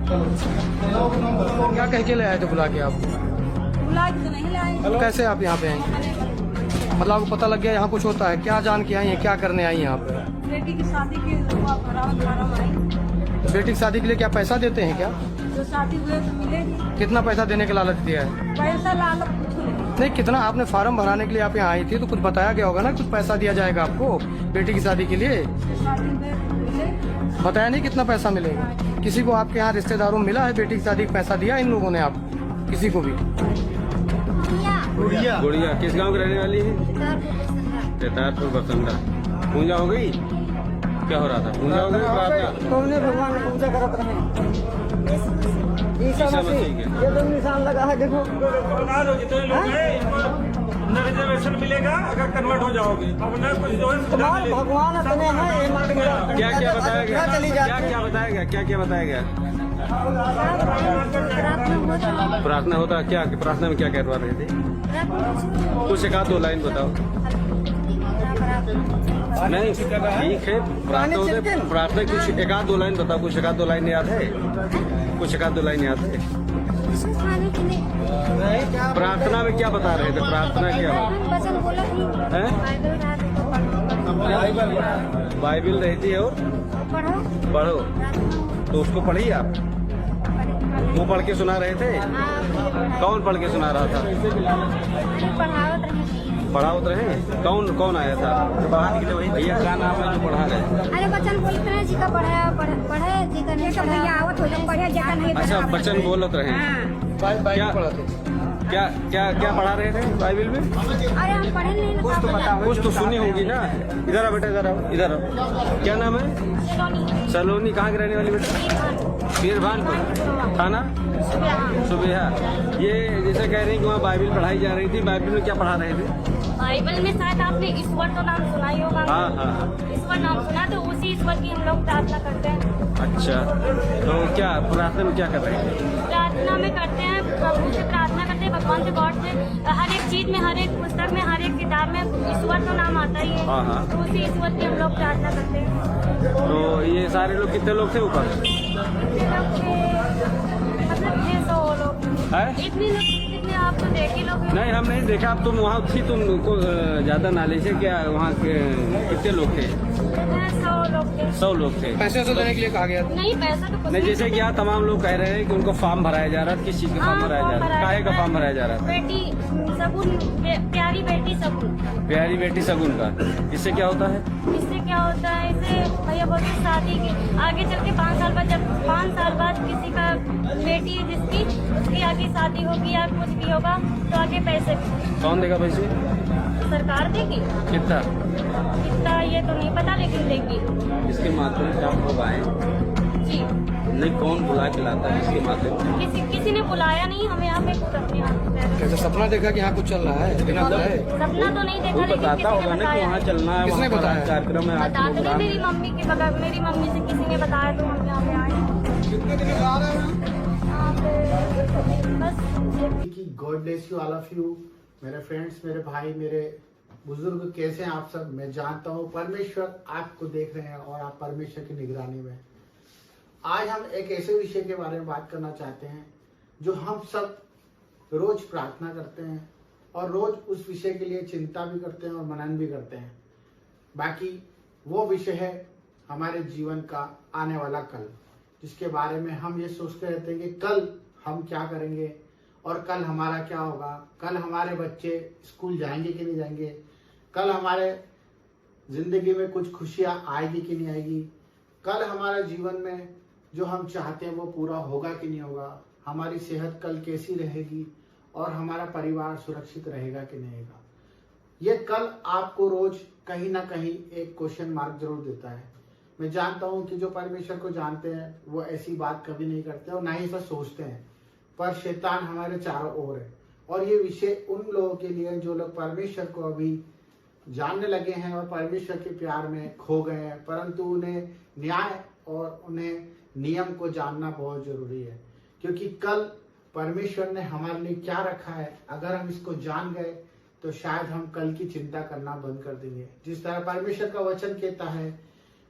क्या कह के ले आए थे बुला के आप? बुला के तो नहीं लाए। कैसे आप यहाँ पे आए? मतलब आपको पता लग गया यहाँ कुछ होता है? क्या जान के आई हैं, क्या करने आई हैं यहाँ पे? बेटी की शादी के भरावन आई। बेटी की शादी के लिए क्या पैसा देते हैं क्या? जो शादी हुए तो मिलेगी। कितना पैसा देने का लालच दिया है? पैसा लालच कुछ नहीं। नहीं, कितना आपने फार्म भराने के लिए आप यहाँ आई थी तो कुछ बताया गया होगा ना, कुछ पैसा दिया जाएगा आपको बेटी की शादी के लिए? शादी हुए तो मिलेगी। बताया नहीं कितना पैसा मिलेगा? किसी को आपके यहाँ रिश्तेदारों में मिला है बेटी की शादी का पैसा दिया इन लोगों ने? आप किसी को भी? गुड़िया किस गांव की रहने वाली है? करतारपुर बसंता। पूजा हो गई? क्या हो रहा था? पूजा हो गई? प्रार्थना भगवान की पूजा करते रहे। ईसा मसीह के। ये तो निशान लगा है, देखो। जितने लोग हैं रिजर्वेशन मिलेगा अगर कन्वर्ट हो जाओगे। अब न कुछ जो है भगवान अपने हैं, ये मान के क्या क्या बताया गया? चली क्या जाती क्या बताया गया? क्या क्या बताया गया? प्रार्थना होता क्या? प्रार्थना में क्या करवा रहे थे? कुछ एक आध दो लाइन बताओ। नहीं ठीक है, प्रार्थना कुछ एक आध दो लाइन बताओ। कुछ एक आध दो लाइन याद है? कुछ एक आध दो लाइन याद है? प्रार्थना में क्या बता रहे थे? प्रार्थना क्या है? बाइबल रहती है और पढ़ो। तो उसको पढ़िए आप। वो पढ़ के सुना रहे थे? कौन पढ़ के सुना रहा था? पढ़ावत रहे? कौन कौन आया था? भैया क्या नाम है जो पढ़ा रहे? अरे बच्चन बोलते रहे जी का पढ़े जी का नहीं भैया आवत हो जब पढ़े जगह नहीं। अच्छा, बच्चन बोलत रहे। क्या क्या क्या क्या पढ़ा रहे थे बाइबल में? अरे हम पढ़े नहीं। कुछ तो सुनी होगी ना। इधर आ बेटा, इधर आओ, इधर आओ। क्या नाम है? सलोनी। कहाँ की रहने वाली बेटा? पीरभानपुर। थाना सुबह। ये जैसे कह रही कि वहाँ बाइबल पढ़ाई जा रही थी, बाइबल में क्या पढ़ा रहे थे? बाइबल में शायद आपने ईश्वर तो नाम सुना ही होगा। हाँ हाँ, ईश्वर नाम सुना, तो उसी ईश्वर की हम लोग प्रार्थना करते हैं। अच्छा, तो क्या प्रार्थना में क्या कर रहे हैं? प्रार्थना में करते हैं, प्रभु से प्रार्थना करते हैं, भगवान से, गॉड से। हर एक चीज में, हर एक पुस्तक में, हर एक किताब में ईश्वर तो नाम आता ही है। हाँ हाँ, तो उसी ईश्वर की हम लोग प्रार्थना करते हैं। तो ये सारे लोग कितने लोग थे ऊपर? मतलब 600 लोग है? इतने लोग कितने? आप तो देखे लोग। नहीं, हम नहीं देखा। अब तुम वहाँ थी, तुमको ज्यादा नॉलेज है क्या? वहाँ के कितने लोग थे? 100 लोग थे। 100 लोग थे। पैसे तो देने के लिए कहा गया था? नहीं, पैसा तो कुछ नहीं, जैसे कि यहाँ तमाम लोग कह रहे हैं कि उनको फॉर्म भराया जा रहा है। किस चीज का फॉर्म भराया जा रहा है? काहे का फॉर्म भराया जा रहा है? बेटी सगुन, प्यारी बेटी सगुन। प्यारी बेटी सगुन का। इससे क्या होता है? इससे क्या होता है? इससे भैया बोलते शादी के आगे चल के 5 साल बाद, जब 5 साल बाद किसी का बेटी है जिसकी, उसकी आगे शादी होगी या कुछ भी होगा तो आगे पैसे कौन देगा पैसे? सरकार देगी। कितना? कितना ये तो नहीं पता, लेकिन देगी। इसके माध्यम से आप लोग आए? जी नहीं, कौन बुला के लाता है इसके माध्यम से? किसी ने बुलाया नहीं हमें, यहाँ पे खुद अपने हाथ से पैर। कैसे सपना देखा कि यहाँ कुछ चल रहा है बिना बताए? सपना तो नहीं देखा, वो लेकिन बताता किसी होगा ने ना कि वहाँ बताया। चलना है, किसने वहाँ पर बताया? कार्यक्रम है। आज बता तो नहीं, प्रोग्राम। मेरी मम्मी के बगल, मेरी मम्मी से किसी ने बताया तो हम यहाँ पे आए। कि God bless you all of you. मेरे फ्रेंड्स, मेरे भाई, मेरे बुजुर्ग, कैसे हैं आप सब? मैं जानता हूँ परमेश्वर आपको देख रहे हैं और आप परमेश्वर की निगरानी में। आज हम एक ऐसे विषय के बारे में बात करना चाहते हैं जो हम सब रोज प्रार्थना करते हैं और रोज उस विषय के लिए चिंता भी करते हैं और मनन भी करते हैं। बाकी वो विषय है हमारे जीवन का आने वाला कल, जिसके बारे में हम ये सोचते रहते हैं कि कल हम क्या करेंगे और कल हमारा क्या होगा, कल हमारे बच्चे स्कूल जाएंगे कि नहीं जाएंगे, कल हमारे जिंदगी में कुछ खुशियां आएगी कि नहीं आएगी, कल हमारे जीवन में जो हम चाहते हैं वो पूरा होगा कि नहीं होगा, हमारी सेहत कल कैसी रहेगी और हमारा परिवार सुरक्षित रहेगा कि नहीं रहेगा। ये कल आपको रोज कहीं ना कहीं एक क्वेश्चन मार्क जरूर देता है। मैं जानता हूं कि जो परमेश्वर को जानते हैं वो ऐसी बात कभी नहीं करते और ना ही ऐसा सोचते हैं, पर शैतान हमारे चारों ओर है। और ये विषय उन लोगों के लिए जो लोग परमेश्वर को अभी जानने लगे हैं और परमेश्वर के प्यार में खो गए हैं, परंतु उन्हें न्याय और उन्हें नियम को जानना बहुत जरूरी है। क्योंकि कल परमेश्वर ने हमारे लिए क्या रखा है, अगर हम इसको जान गए तो शायद हम कल की चिंता करना बंद कर देंगे। जिस तरह परमेश्वर का वचन कहता है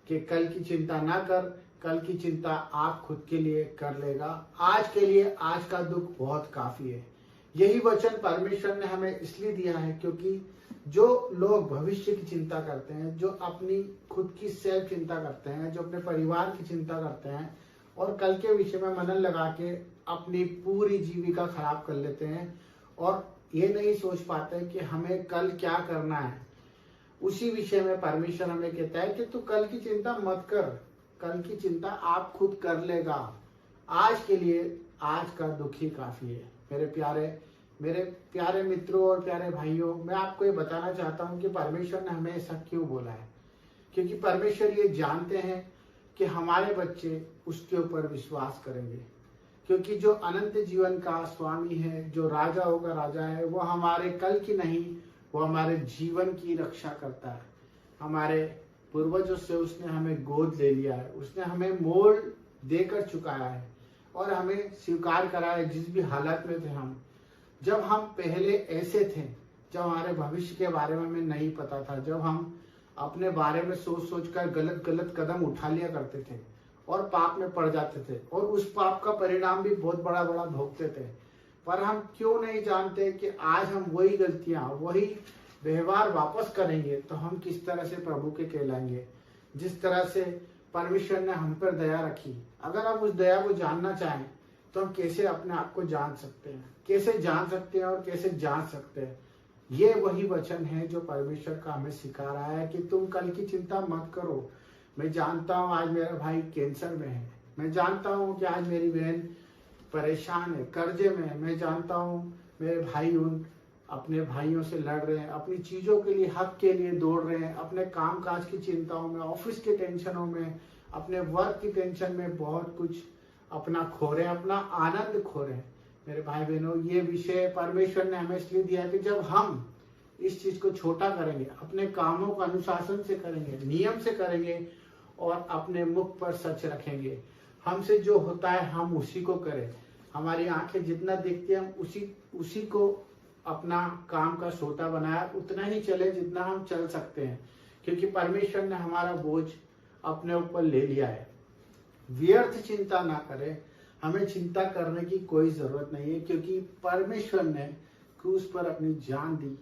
कि कल की चिंता ना कर, कल की चिंता आप खुद के लिए कर लेगा। आज के लिए आज का दुख बहुत काफी है। यही वचन परमेश्वर ने हमें इसलिए दिया है क्योंकि जो लोग भविष्य की चिंता करते हैं, जो अपनी खुद की सेल्फ चिंता करते हैं, जो अपने परिवार की चिंता करते हैं और कल के विषय में मनन लगा के अपनी पूरी जीविका खराब कर लेते हैं और ये नहीं सोच पाते कि हमें कल क्या करना है, उसी विषय में परमेश्वर हमें कहता है कि तू कल की चिंता मत कर, कल की चिंता आप खुद कर लेगा। आज के लिए आज का दुख ही काफी है। मेरे प्यारे मित्रों और प्यारे भाइयों, मैं आपको ये बताना चाहता हूँ कि परमेश्वर ने हमें ऐसा क्यों बोला है। क्योंकि परमेश्वर ये जानते हैं कि हमारे बच्चे उसके ऊपर विश्वास करेंगे। क्योंकि जो अनंत जीवन का स्वामी है, जो राजाओं का राजा है, वो हमारे कल की नहीं, वो हमारे जीवन की रक्षा करता है। हमारे पूर्वजों से उसने हमें गोद ले लिया है, उसने हमें मोल देकर चुकाया है और हमें स्वीकार करा है जिस भी हालत में थे हम। जब हम पहले ऐसे थे, जब हमारे भविष्य के बारे में हमें नहीं पता था, जब हम अपने बारे में सोच सोच कर गलत गलत कदम उठा लिया करते थे और पाप में पड़ जाते थे और उस पाप का परिणाम भी बहुत बड़ा बड़ा भोगते थे। पर हम क्यों नहीं जानते कि आज हम वही गलतियां, वही व्यवहार वापस करेंगे तो हम किस तरह से प्रभु के कहलाएंगे। जिस तरह से परमेश्वर ने हम पर दया रखी, अगर आप उस दया को जानना चाहें तो हम कैसे अपने आप को जान सकते हैं, कैसे जान सकते हैं और कैसे जान सकते हैं। ये वही वचन है जो परमेश्वर का हमें सिखा रहा है कि तुम कल की चिंता मत करो। मैं जानता हूँ आज मेरा भाई कैंसर में है, मैं जानता हूँ कि आज मेरी बहन परेशान है, कर्जे में है, मैं जानता हूँ मेरे भाई उन अपने भाइयों से लड़ रहे हैं, अपनी चीजों के लिए, हक के लिए दौड़ रहे हैं, अपने काम काज की चिंताओं में, ऑफिस के टेंशनों में, अपने वर्क की टेंशन में बहुत कुछ अपना खो रहे हैं, अपना आनंद खो रहे हैं। मेरे भाई बहनों, ये विषय परमेश्वर ने हमें इसलिए दिया है कि जब हम इस चीज को छोटा करेंगे, अपने कामों को अनुशासन से करेंगे, नियम से करेंगे और अपने मुख पर सच रखेंगे, हमसे जो होता है हम उसी को करें। हमारी आंखें जितना देखती है हम उसी को अपना काम का सोता बनाया, उतना ही चले जितना हम चल सकते हैं। क्योंकि परमेश्वर ने हमारा बोझ अपने ऊपर ले लिया है। व्यर्थ चिंता ना करें, हमें चिंता करने की कोई जरूरत नहीं है, क्योंकि परमेश्वर ने क्रूस पर अपनी जान दी,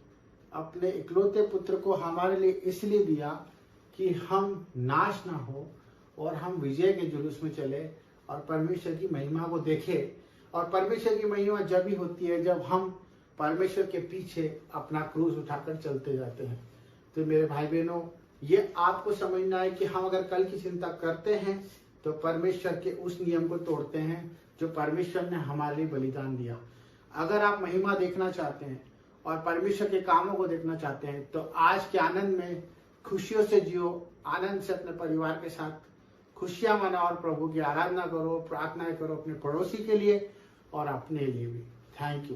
अपने इकलौते पुत्र को हमारे लिए इसलिए दिया कि हम नाश ना हो और हम विजय के जुलूस में चले और परमेश्वर की महिमा को देखें। और परमेश्वर की महिमा जब ही होती है जब हम परमेश्वर के पीछे अपना क्रूस उठाकर चलते जाते हैं। तो मेरे भाई बहनों, ये आपको समझना है कि हम अगर कल की चिंता करते हैं तो परमेश्वर के उस नियम को तोड़ते हैं जो परमेश्वर ने हमारे लिए बलिदान दिया। अगर आप महिमा देखना चाहते हैं और परमेश्वर के कामों को देखना चाहते हैं तो आज के आनंद में खुशियों से जियो, आनंद से अपने परिवार के साथ खुशियां मनाओ और प्रभु की आराधना करो, प्रार्थनाएं करो अपने पड़ोसी के लिए और अपने लिए भी। Thank you.